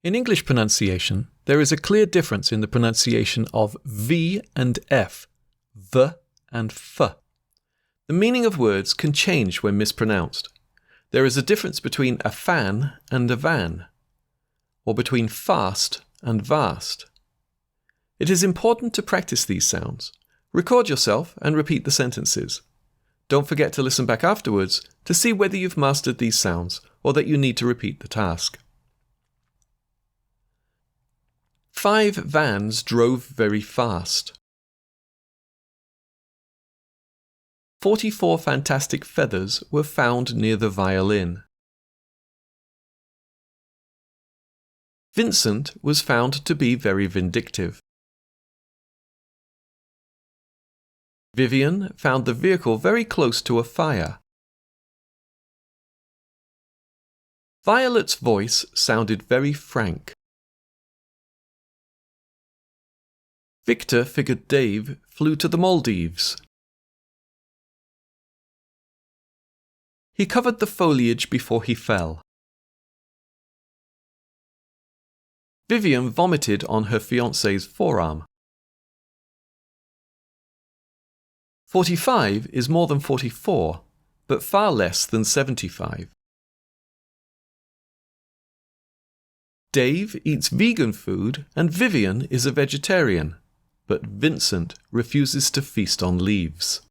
In English pronunciation, there is a clear difference in the pronunciation of V and F, V and F. The meaning of words can change when mispronounced. There is a difference between a fan and a van, or between fast and vast. It is important to practice these sounds. Record yourself and repeat the sentences. Don't forget to listen back afterwards to see whether you've mastered these sounds or that you need to repeat the task. 5 vans drove very fast. 44 fantastic feathers were found near the violin. Vincent was found to be very vindictive. Vivian found the vehicle very close to a fire. Violet's voice sounded very frank. Victor figured Dave flew to the Maldives. He covered the foliage before he fell. Vivian vomited on her fiance's forearm. 45 is more than 44, but far less than 75. Dave eats vegan food and Vivian is a vegetarian, but Vincent refuses to feast on leaves.